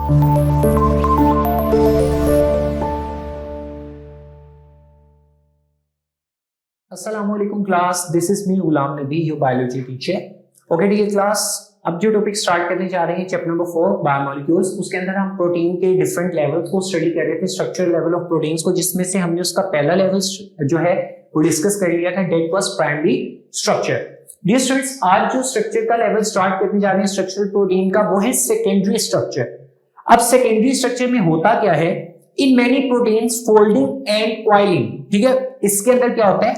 अस्सलामुअलैकुम class, this is me Ghulam Nabi, your biology teacher. Okay ठीक है क्लास, अब जो टॉपिक स्टार्ट करने जा रहे हैं चैप्टर नंबर 4 बायोमोलिक्यूल्स, उसके अंदर हम प्रोटीन के डिफरेंट लेवल्स को स्टडी कर रहे थे, स्ट्रक्चर लेवल ऑफ प्रोटीन्स को, जिसमें से हमने उसका पहला लेवल जो है वो डिस्कस कर लिया था, that was primary structure. Dear students, आज जो स्ट्रक्चर का लेवल स्टार्ट करने जा रहे हैं स्ट्रक्चरल प्रोटीन का, वो है सेकेंडरी स्ट्रक्चर। अब सेकेंडरी स्ट्रक्चर में होता क्या है, in many proteins folding and coiling, ठीक है, इसके अंदर क्या होता है,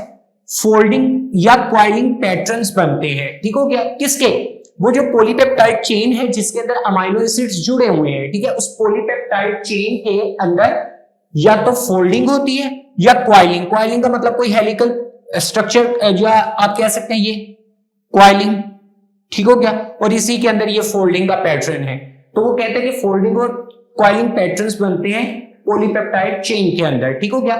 फोल्डिंग या क्वाइलिंग पैटर्न्स बनते हैं, ठीक हो गया, किसके, वो जो पॉलीपेप्टाइड चेन है जिसके अंदर अमीनो एसिड्स जुड़े हुए हैं, ठीक है, उस पॉलीपेप्टाइड चेन के अंदर या तो फोल्डिंग होती है या क्वाइलिंग। क्वाइलिंग का मतलब कोई हेलिकल स्ट्रक्चर, या आप कह सकते हैं ये क्वाइलिंग, ठीक हो गया, और इसी के अंदर ये फोल्डिंग का पैटर्न है। तो वो कहते हैं कि फोल्डिंग और क्वाइलिंग पैटर्न्स बनते हैं पॉलीपेप्टाइड चेन के अंदर, ठीक हो गया।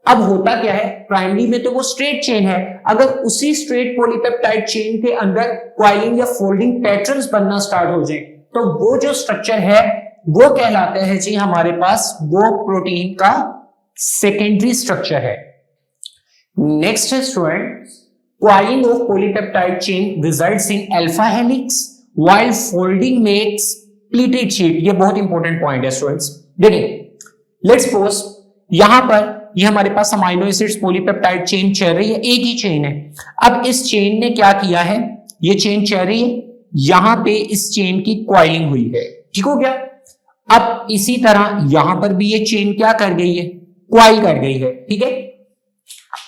अब होता क्या है, प्राइमरी में तो वो स्ट्रेट चेन है, अगर उसी स्ट्रेट पॉलीपेप्टाइड चेन के अंदर क्वाइलिंग या फोल्डिंग पैटर्न्स बनना स्टार्ट हो जाए, तो वो जो स्ट्रक्चर है वो कहलाता है जी हमारे पास वो प्रोटीन का सेकेंडरी स्ट्रक्चर है। नेक्स्ट है student, coiling of polypeptide chain results in alpha helix while folding makes pleated sheet. ये बहुत इंपॉर्टेंट पॉइंट है स्टूडेंट्स। देखिए, लेट्स सपोज यहां पर ये हमारे पास अमीनो एसिड्स पॉलीपेप्टाइड चेन चल रही है, एक ही चेन है। अब इस चेन ने क्या किया है, ये चेन चल रही है, यहां पे इस चेन की क्वाइलिंग हुई है, ठीक हो गया। अब इसी तरह यहां पर भी ये चेन क्या कर गई है, क्वाइल कर गई है, ठीक है।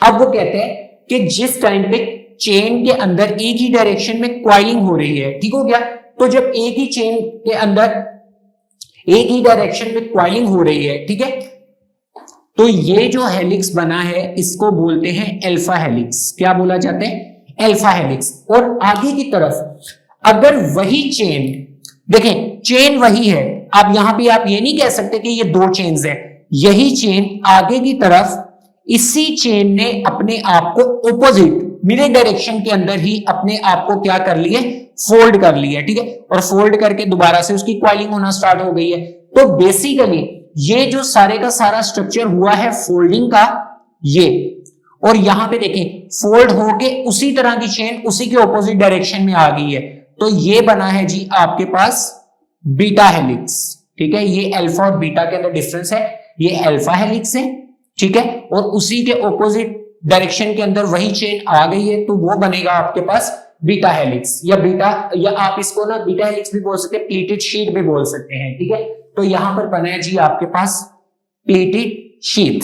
अब वो कहते हैं कि जिस टाइम पे चेन के अंदर एक ही डायरेक्शन में क्वाइलिंग हो रही है, ठीक हो गया, तो जब एक ही चेन के अंदर एक ही डायरेक्शन में क्वाइलिंग हो रही है, ठीक है, तो ये जो हेलिक्स बना है इसको बोलते हैं अल्फा हेलिक्स। क्या बोला जाता है, अल्फा हेलिक्स। और आगे की तरफ अगर वही चेन, देखें चेन वही है, अब यहां पे आप ये नहीं कह सकते कि ये दो चेन्स हैं, यही चेन आगे की तरफ इसी चेन ने अपने आप को ऑपोजिट मिरर डायरेक्शन के अंदर ही अपने आप को क्या कर लिए, फोल्ड कर लिया, ठीक है, और फोल्ड करके दोबारा से उसकी क्वाइलिंग होना स्टार्ट हो गई है। तो बेसिकली ये जो सारे का सारा स्ट्रक्चर हुआ है फोल्डिंग का, ये, और यहां पे देखें फोल्ड होके उसी तरह की चेन उसी के ऑपोजिट डायरेक्शन में आ गई है, तो ये बना है जी आपके पास बीटा हेलिक्स, ठीक है। ये अल्फा और बीटा के अंदर डिफरेंस है, ये अल्फा हेलिक्स है, ठीक है, और उसी के ऑपोजिट डायरेक्शन के अंदर वही चेन आ गई है, तो वो बनेगा आपके पास बीटा हेलिक्स, या बीटा, या आप इसको ना बीटा हेलिक्स भी बोल सकते हैं, प्लीटेड शीट भी बोल सकते हैं, ठीक है। तो यहां पर बना है जी आपके पास प्लीटेड शीट।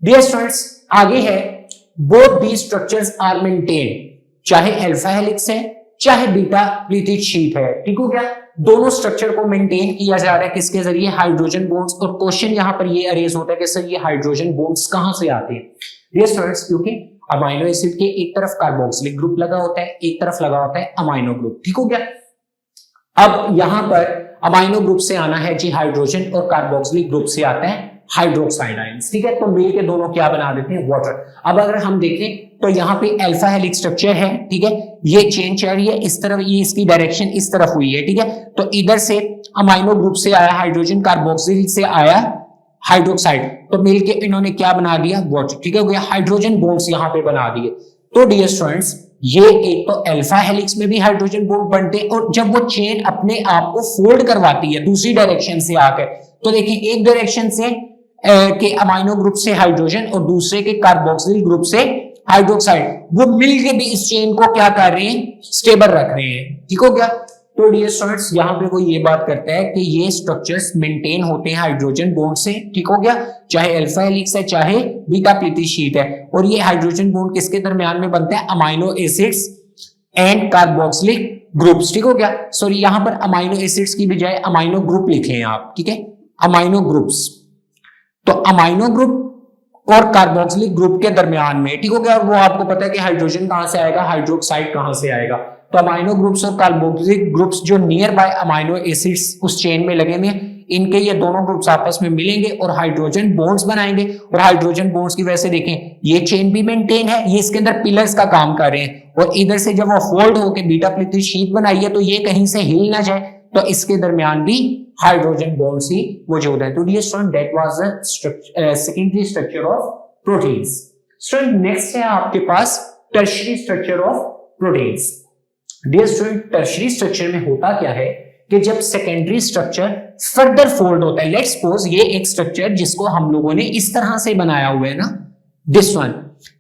डियर स्टूडेंट्स, आगे है both the structures are maintain, चाहे अल्फा हेलिक्स है चाहे बीटा प्लीटेड शीट है, ठीक हो गया, दोनों स्ट्रक्चर को मेंटेन किया जा रहा है किसके जरिए, हाइड्रोजन बॉन्ड्स। और क्वेश्चन यहां पर ये अरेज होता है कि सर ये हाइड्रोजन बॉन्ड्स कहां से आते हैं। डियर स्टूडेंट्स, क्योंकि अमीनो एसिड के एक तरफ कार्बोक्सिलिक ग्रुप लगा होता है, एक तरफ लगा होता है अमीनो ग्रुप, ठीक हो गया। अब यहां पर अमीनो ग्रुप से आना है जी हाइड्रोजन, और कार्बोक्सिलिक ग्रुप से आता है हाइड्रोक्साइड आयंस, ठीक है, तो मिल के दोनों क्या बना देते हैं, वाटर। अब अगर हम देखें तो यहाँ पे अल्फा हेलिक्स स्ट्रक्चर है, ठीक है, ये चेन चल रही है इस तरफ, ये इसकी डायरेक्शन इस तरफ हुई है, ठीक है, तो इधर से अमीनो ग्रुप से आया हाइड्रोजन, कार्बोक्सिल से आया हाइड्रोक्साइड, तो मिलके इन्होंने क्या बना दिया, वाटर, ठीक है, हाइड्रोजन बॉन्ड्स यहाँ पे बना दिए। तो डियर स्टूडेंट्स, ये एक तो अल्फा हेलिक्स में भी हाइड्रोजन बॉन्ड बनते हैं, और जब वो चेन अपने आप को फोल्ड करवाती है दूसरी डायरेक्शन से आकर, तो देखिए एक डायरेक्शन से के अमीनो ग्रुप से हाइड्रोजन और दूसरे के कार्बोक्सिल ग्रुप से हाइड्रोक्साइड, वो मिलके भी इस चेन को क्या कर रहे हैं, स्टेबल रख रहे हैं, ठीक हो गया। तो डियर स्टूडेंट्स, यहां पे वो ये बात करता है कि ये स्ट्रक्चर्स मेंटेन होते हैं हाइड्रोजन बॉन्ड से, ठीक हो गया, चाहे अल्फा हेलिक्स है चाहे बीटा प्लीटेड शीट है, और ये हाइड्रोजन बॉन्ड किसके दरमियान में बनता है, amino acids and carboxylic groups, ठीक हो गया। सॉरी, यहां पर अमीनो एसिड्स की बजाय अमीनो ग्रुप लिखे आप, ठीक है, अमीनो ग्रुप्स, तो अमीनो ग्रुप और कार्बोक्सिलिक ग्रुप के दरमियान में, ठीक हो गया, और वो आपको पता है कि हाइड्रोजन कहां से आएगा, हाइड्रोक्साइड कहां से आएगा, तो अमीनो ग्रुप्स और कार्बोक्सिलिक ग्रुप्स जो नियर बाय अमीनो एसिड्स उस चेन में लगे हुए, इनके ये दोनों ग्रुप्स आपस में मिलेंगे और हाइड्रोजन बॉन्ड्स बनाएंगे, और हाइड्रोजन बॉन्ड्स की वजह से देखें ये चेन भी मेंटेन है, ये इसके अंदर पिलर्स का काम कर रहे हैं, और इधर से जब वो फोल्ड होकर बीटा प्लीटेड शीट बनाई है तो ये कहीं से हिल ना जाए, तो इसके दरमियान भी हाइड्रोजन बॉन्ड्स ही मौजूद है। तो dear student that was the secondary structure of proteins. Student next है आपके पास tertiary structure of proteins. Dear student tertiary structure में होता क्या है कि जब सेकेंडरी स्ट्रक्चर फर्दर फोल्ड होता है, लेट्स सपोज ये एक स्ट्रक्चर जिसको हम लोगों ने इस तरह से बनाया हुआ है ना, दिस वन,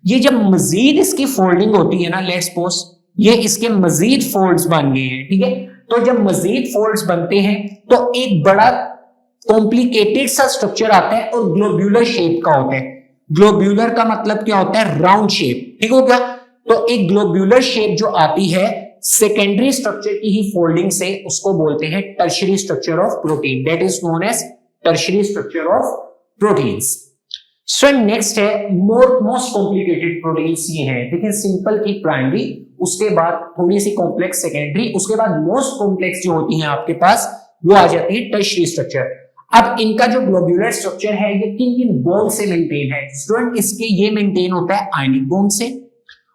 ये जब मजीद इसकी फोल्डिंग होती है ना, लेट्स सपोज ये इसके मजीद फोल्ड्स बन गए हैं, ठीक है। तो जब मजीद फोल्ड्स बनते हैं तो एक बड़ा कॉम्प्लिकेटेड सा स्ट्रक्चर आता है और ग्लोब्यूलर शेप का होता है। ग्लोब्यूलर का मतलब क्या होता है? राउंड शेप, ठीक हो गया। तो एक ग्लोब्यूलर शेप जो आती है सेकेंडरी स्ट्रक्चर की ही फोल्डिंग से, उसको बोलते हैं tertiary structure of protein, that is known as tertiary structure of proteins. So next है मोस्ट कॉम्प्लिकेटेड प्रोटीन्स ये हैं, देखिए सिंपल की प्राइमरी, उसके बाद थोड़ी सी कॉम्प्लेक्स सेकेंडरी, उसके बाद मोस्ट कॉम्प्लेक्स जो होती हैं आपके पास वो आ जाती है टर्शियरी स्ट्रक्चर। अब इनका जो ग्लोब्यूलर स्ट्रक्चर है ये किन किन बॉन्ड से मेंटेन है? स्टूडेंट इसके ये मेंटेन होता है आयनिक बॉन्ड से,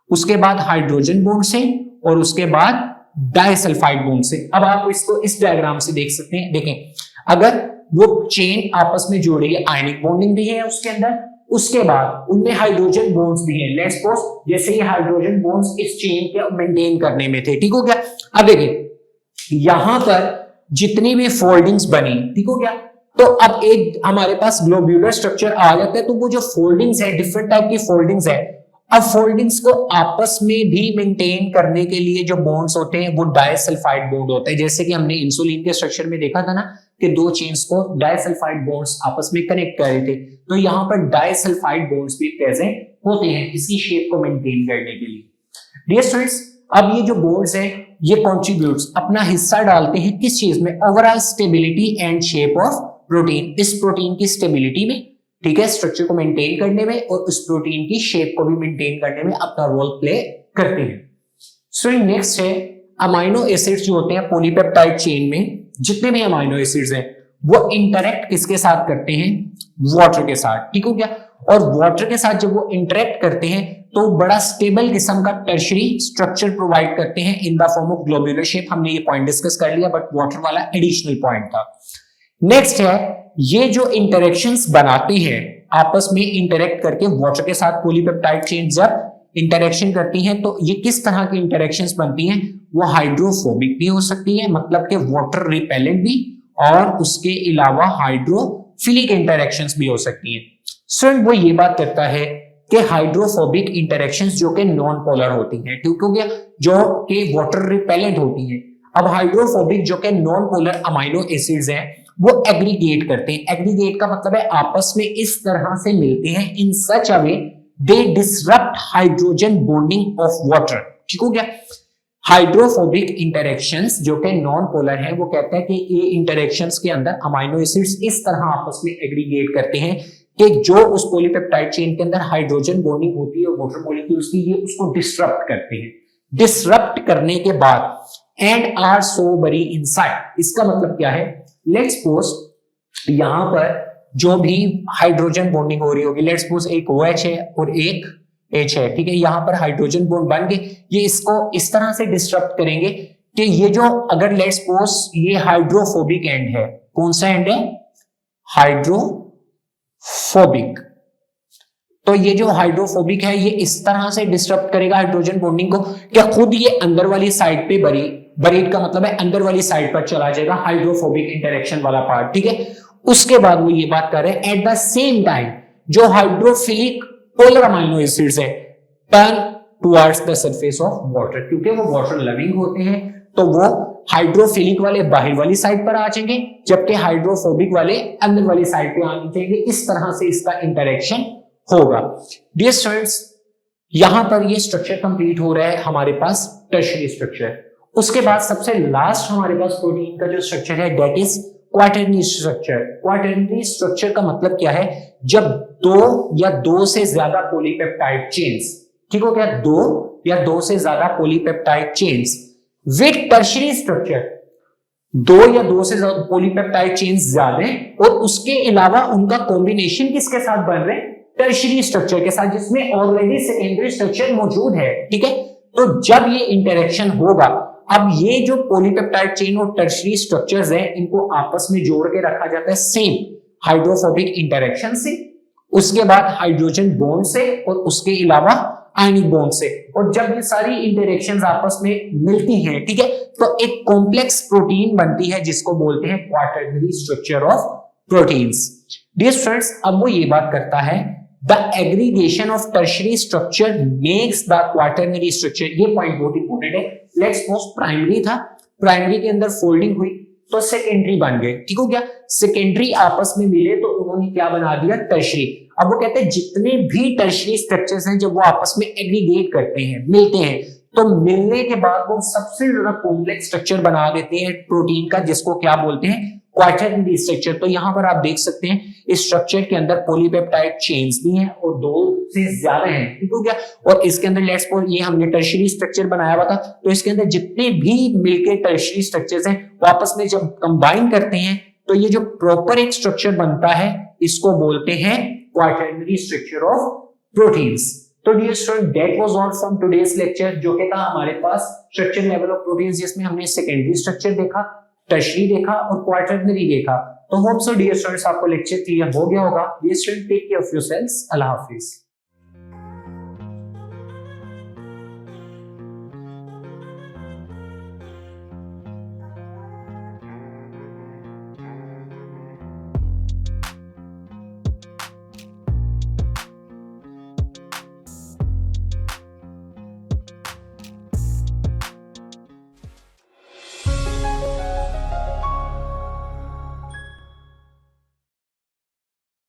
उसके बाद हाइड्रोजन बॉन्ड से और उसके बाद डाइसल्फाइड बॉन्ड से। अब आप इसको इस डायग्राम से देख सकते हैं, देखें अगर वो चेन आपस में जोड़ी है, आयनिक बॉन्डिंग भी है उसके अंदर, उसके बाद उनमें हाइड्रोजन बॉन्ड्स भी हैं, लेट्स सपोज जैसे ये हाइड्रोजन बॉन्ड्स इस चेन के मेंटेन करने में थे, ठीक हो गया। अब देखिए यहां पर जितनी भी फोल्डिंग्स बनी, ठीक हो गया, तो अब एक हमारे पास ग्लोब्यूलर स्ट्रक्चर आ जाता है, तो वो जो फोल्डिंग्स है, डिफरेंट टाइप की फोल्डिंग्स है, अब फोल्डिंग्स को आपस में भी मेंटेन करने के लिए जो बॉन्ड्स होते हैं वो डाइसल्फाइड बॉन्ड होता है। जैसे कि हमने इंसुलिन के स्ट्रक्चर में देखा था ना कि दो चेन्स को डाइसल्फाइड बॉन्ड्स आपस में कनेक्ट कर रहे थे, तो यहां पर डाइसल्फाइड बॉन्ड्स भी प्रेजेंट होते हैं इसकी शेप को मेंटेन करने के लिए। डियर स्टूडेंट्स, अब ये जो बॉन्ड्स हैं ये कॉन्ट्रीब्यूट्स, अपना हिस्सा डालते हैं किस चीज में? Overall stability and shape of protein, इस प्रोटीन की स्टेबिलिटी में, ठीक है, स्ट्रक्चर को मेंटेन करने में और उस प्रोटीन की शेप को भी मेंटेन करने में अपना रोल प्ले करते हैं। सो नेक्स्ट है अमाइनो एसिड्स जो होते हैं पॉलीपेप्टाइड चेन में, जितने भी अमाइनो एसिड्स हैं वो इंटरेक्ट किसके साथ करते हैं? वाटर के साथ, ठीक हो गया। और वाटर के साथ जब वो इंटरेक्ट करते हैं तो बड़ा स्टेबल किस्म का टर्शियरी स्ट्रक्चर प्रोवाइड करते हैं in the form of globular shape. हमने ये पॉइंट डिस्कस कर लिया, बट वाटर वाला एडिशनल पॉइंट था। नेक्स्ट है ये जो इंटरेक्शंस बनाते हैं आपस में इंटरेक्ट करके वाटर के साथ, पॉलीपेप्टाइड चेन जब इंटरेक्शन करती हैं तो ये किस तरह की इंटरेक्शंस बनती हैं? वो हाइड्रोफोबिक भी हो सकती है, मतलब कि वाटर रिपेलेंट भी, और उसके अलावा हाइड्रोफिलिक इंटरेक्शंस भी हो सकती हैं। स्टूडेंट वो ये बात करता है कि हाइड्रोफोबिक इंटरेक्शंस जो कि नॉन पोलर होती हैं, ठीक हो गया, जो कि वाटर रिपेलेंट होती हैं। अब हाइड्रोफोबिक जो कि नॉन पोलर अमाइनो एसिड्स हैं वो एग्रीगेट करते हैं। एग्रीगेट का मतलब है आपस में इस तरह से मिलते हैं, in such a way they disrupt hydrogen bonding of water, ठीक हो गया। हाइड्रोफोबिक इंटरेक्शंस जो कि नॉन पोलर है वो कहता है कि ये इंटरेक्शंस के अंदर अमाइनो एसिड्स इस तरह आपस में एग्रीगेट करते हैं कि जो उस पॉलीपेप्टाइड चेन के अंदर हाइड्रोजन बॉन्डिंग होती है वाटर मॉलिक्यूल्स की, ये उसको डिसरप्ट करते हैं। डिसरप्ट करने के बाद एंड आर सो बरी इनसाइड, इसका मतलब क्या है? लेट्स सपोज यहां पर जो भी हाइड्रोजन बॉन्डिंग हो रही होगी, लेट्स सपोज एक OH है और एक H है, ठीक है, यहां पर हाइड्रोजन बॉन्ड बन गए, ये इसको इस तरह से डिस्टर्ब करेंगे कि ये जो, अगर लेट्स सपोज ये हाइड्रोफोबिक एंड है, कौन सा एंड है? हाइड्रोफोबिक। तो ये जो हाइड्रोफोबिक है ये इस तरह से डिस्टर्ब करेगा हाइड्रोजन बॉन्डिंग को कि खुद ये अंदर वाली साइड पे बरीड का मतलब है अंदर वाली साइड पर चला जाएगा, हाइड्रोफोबिक इंटरेक्शन वाला पार्ट, ठीक है। उसके बाद वो ये बात कर रहे हैं एट द सेम टाइम जो हाइड्रोफिलिक पोलर अमाइनो एसिड्स है turn towards the surface of water, क्योंकि वो वाटर लविंग होते हैं तो वो हाइड्रोफिलिक वाले बाहर वाली साइड पर आ जाएंगे, जबकि हाइड्रोफोबिक वाले अंदर वाली साइड पे आने चाहिए। इस तरह से इसका इंटरेक्शन होगा। डियर स्टूडेंट्स, यहां पर ये स्ट्रक्चर कंप्लीट हो रहा है हमारे पास टर्शियरी स्ट्रक्चर। उसके बाद सबसे लास्ट हमारे पास प्रोटीन का जो स्ट्रक्चर है that is quaternary structure. Quaternary structure का मतलब क्या है? जब दो या दो से ज्यादा पॉलीपेप्टाइड चेन्स, ठीक हो गया, दो या दो से ज्यादा polypeptide chains with tertiary structure, दो या दो से ज्यादा पॉलीपेप्टाइड चेन्स ज्यादा और उसके अलावा उनका कॉम्बिनेशन किसके साथ बन रहे हैं? टर्शियरी स्ट्रक्चर के साथ, जिसमें ऑलरेडी सेकेंडरी स्ट्रक्चर मौजूद है, ठीक है। तो जब ये इंटरेक्शन होगा, अब ये जो पॉलीपेप्टाइड चेन और टर्शरी स्ट्रक्चर्स हैं, इनको आपस में जोड़ के रखा जाता है सेम हाइड्रोफोबिक इंटरेक्शन से, उसके बाद हाइड्रोजन बॉन्ड से, और उसके अलावा आयनिक बॉन्ड से। और जब ये सारी इंटरेक्शंस आपस में मिलती हैं, ठीक है, तो एक कॉम्प्लेक्स प्रोटीन बनती है जिसको बोलते हैं quaternary structure of proteins. Dear students, अब वो ये बात करता है the aggregation of tertiary structure makes the quaternary structure. ये पॉइंट बहुत इंपॉर्टेंट है। लेट्स सपोज प्राइमरी था, प्राइमरी के अंदर फोल्डिंग हुई तो सेकेंडरी बन गए, ठीक हो गया। सेकेंडरी आपस में मिले तो उन्होंने क्या बना दिया, टर्शरी। अब वो कहते हैं जितने भी टर्शरी स्ट्रक्चर्स हैं जब वो आपस में एग्रीगेट करते हैं, मिलते हैं, तो मिलने के बाद वो सबसे ज्यादा कॉम्प्लेक्स स्ट्रक्चर बना देते हैं प्रोटीन का, जिसको क्या बोलते हैं, क्वाटर्नरी स्ट्रक्चर। तो यहां पर आप देख सकते हैं इस स्ट्रक्चर के अंदर पॉलीपेप्टाइड चेन्स भी हैं और 2 से ज्यादा हैं, ठीक हो गया। और इसके अंदर लेट्स सपोज ये हमने टर्शरी स्ट्रक्चर बनाया हुआ था, तो इसके अंदर जितने भी मिलके टर्शरी स्ट्रक्चर्स हैं वो आपस में जब कंबाइन करते हैं तो ये जो प्रॉपर एक स्ट्रक्चर बनता है इसको बोलते हैं क्वाटर्नरी स्ट्रक्चर ऑफ प्रोटीन्स। तो dear student, that was all from today's lecture, जो कि था हमारे पास स्ट्रक्चर लेवल ऑफ प्रोटीन्स, जिसमें हमने सेकेंडरी स्ट्रक्चर देखा, टर्शरी देखा और क्वाटर्नरी देखा। तो होप सो डियर स्टूडेंट्स आपको लेक्चर क्लियर हो गया होगा। Dear student, take care of yourselves. अल्लाह हाफिज।